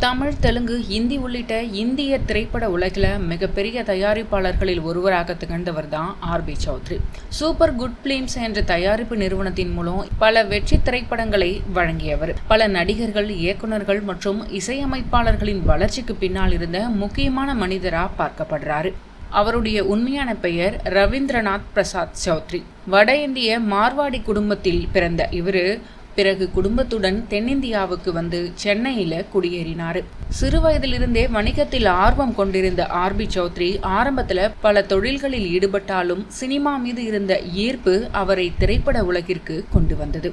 தமிழ், தெலுங்கு, இந்தி உள்ளிட்ட இந்திய திரைப்பட உலகில் மிகப்பெரிய தயாரிப்பாளர்களில் ஒருவராக திகழ்ந்தவர் தான் R B. Choudary. Super good films என்ற தயாரிப்பு நிறுவனத்தின் மூலம் பல வெற்றி திரைப்படங்களை வழங்கியவர். பல நடிகர்கள், இயக்குநர்கள் மற்றும் இசையமைப்பாளர்களின் வளர்ச்சிக்கு பின்னால் இருந்த முக்கியமான மனிதரா பார்க்கப்படுறாரு. அவருடைய உண்மையான பெயர் ரவீந்திரநாத் பிரசாத் சௌத்ரி. வட இந்திய மார்வாடி குடும்பத்தில் பிறந்த இவரு பிறகு குடும்பத்துடன் தென்னிந்தியாவுக்கு வந்து சென்னையில குடியேறினார். சிறு வயதிலிருந்தே வணிகத்தில் ஆர்வம் கொண்டிருந்த ஆர்.பி. சௌத்ரி ஆரம்பத்துல பல தொழில்களில் ஈடுபட்டாலும் சினிமா மீது இருந்த ஈர்ப்பு அவரை திரைப்பட உலகிற்கு கொண்டு வந்தது.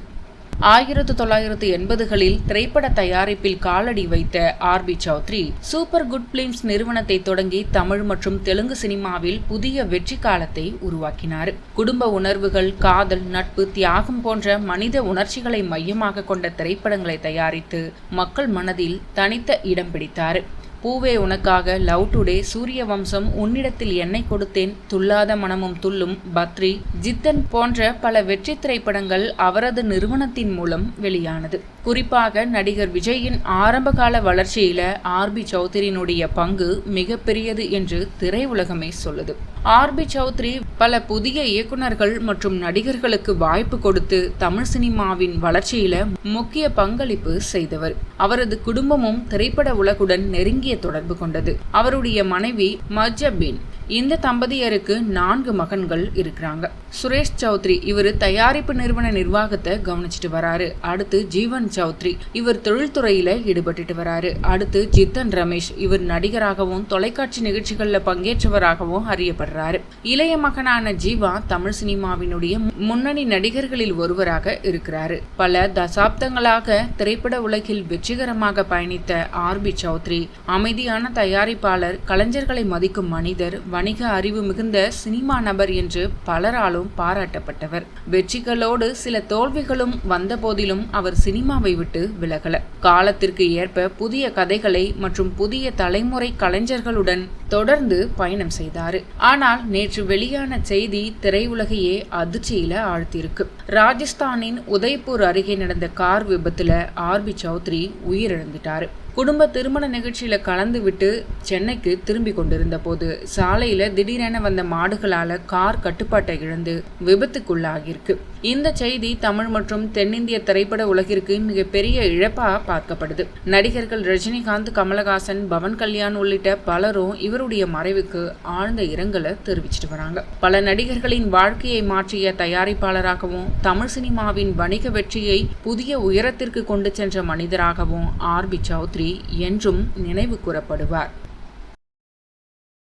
1980களில் திரைப்பட தயாரிப்பில் காலடி வைத்த R B. Choudary super good films நிறுவனத்தை தொடங்கி தமிழ் மற்றும் தெலுங்கு சினிமாவில் புதிய வெற்றி காலத்தை உருவாக்கினார். குடும்ப உணர்வுகள், காதல், நட்பு, தியாகம் போன்ற மனித உணர்ச்சிகளை மையமாக கொண்ட திரைப்படங்களை தயாரித்து மக்கள் மனதில் தனித்த இடம் பிடித்தார். பூவே உனக்காக, லவ் டுடே, சூரிய வம்சம், உன்னிடத்தில் என்னை கொடுத்தேன், துல்லாத மனமும் துள்ளும், பத்ரி, ஜித்தன் போன்ற பல வெற்றி திரைப்படங்கள் அவரது நிறுவனத்தின் மூலம் வெளியானது. குறிப்பாக நடிகர் விஜயின் ஆரம்பகால வளர்ச்சியில ஆர்.பி. சௌத்ரியினுடைய பங்கு மிகப்பெரியது என்று திரையுலகமே சொல்லுது. ஆர்.பி. சௌத்ரி பல புதிய இயக்குநர்கள் மற்றும் நடிகர்களுக்கு வாய்ப்பு கொடுத்து தமிழ் சினிமாவின் வளர்ச்சியில முக்கிய பங்களிப்பு செய்தவர். அவரது குடும்பமும் திரைப்பட உலகுடன் நெருங்கிய தொடர்பு கொண்டது. அவருடைய மனைவி மஜ்ஜபின். இந்த தம்பதியருக்கு 4 மகன்கள் இருக்கிறாங்க. சுரேஷ் சௌத்ரி இவர் தயாரிப்பு நிறுவன நிர்வாகத்தை கவனிச்சுட்டு வராரு. அடுத்து ஜீவன் சௌத்ரி, இவர் தொழில்துறையில ஈடுபட்டு வராரு. அடுத்து ஜித்தன் ரமேஷ், இவர் நடிகராகவும் தொலைக்காட்சி நிகழ்ச்சிகள்ல பங்கேற்றவராகவும் அறியப்படுறாரு. இளைய மகனான ஜீவா தமிழ் சினிமாவினுடைய முன்னணி நடிகர்களில் ஒருவராக இருக்கிறாரு. பல தசாப்தங்களாக திரைப்பட உலகில் வெற்றிகரமாக பயணித்த ஆர்.பி. சௌத்ரி அமைதியான தயாரிப்பாளர், கலைஞர்களை மதிக்கும் மனிதர், வணிக அறிவு மிகுந்த சினிமா நபர் என்று பலராலும் பாராட்டப்பட்டவர். வெற்றிகளோடு சில தோல்விகளும் வந்த போதிலும் அவர் சினிமாவை விட்டு விலகல. காலத்திற்கு ஏற்ப புதிய கதைகளை மற்றும் புதிய தலைமுறை கலைஞர்களுடன் தொடர்ந்து பயணம் செய்தார். ஆனால் நேற்று வெளியான செய்தி திரையுலகையே அதிர்ச்சியில ஆழ்த்தியிருக்கு. ராஜஸ்தானின் உதய்பூர் அருகே நடந்த கார் விபத்துல ஆர்.பி. சௌத்ரி உயிரிழந்துட்டாரு. குடும்ப திருமண நிகழ்ச்சியில கலந்து விட்டு சென்னைக்கு திரும்பி கொண்டிருந்த போது சாலையில திடீரென வந்த மாடுகளால கார் கட்டுப்பாட்டை இழந்து விபத்துக்குள்ளாகியிருக்கு. இந்த செய்தி தமிழ் மற்றும் தென்னிந்திய திரைப்பட உலகிற்கு மிகப்பெரிய இழப்பா பார்க்கப்படுது. நடிகர்கள் ரஜினிகாந்த், கமலஹாசன், பவன் கல்யாண் உள்ளிட்ட பலரும் இவருடைய மறைவுக்கு ஆழ்ந்த இரங்கலை தெரிவிச்சிட்டு வராங்க. பல நடிகர்களின் வாழ்க்கையை மாற்றிய தயாரிப்பாளராகவும் தமிழ் சினிமாவின் வணிக வெற்றியை புதிய உயரத்திற்கு கொண்டு சென்ற மனிதராகவும் ஆர்.பி. சௌத்ரி என்றும் நினைவு கூறப்படுவார்.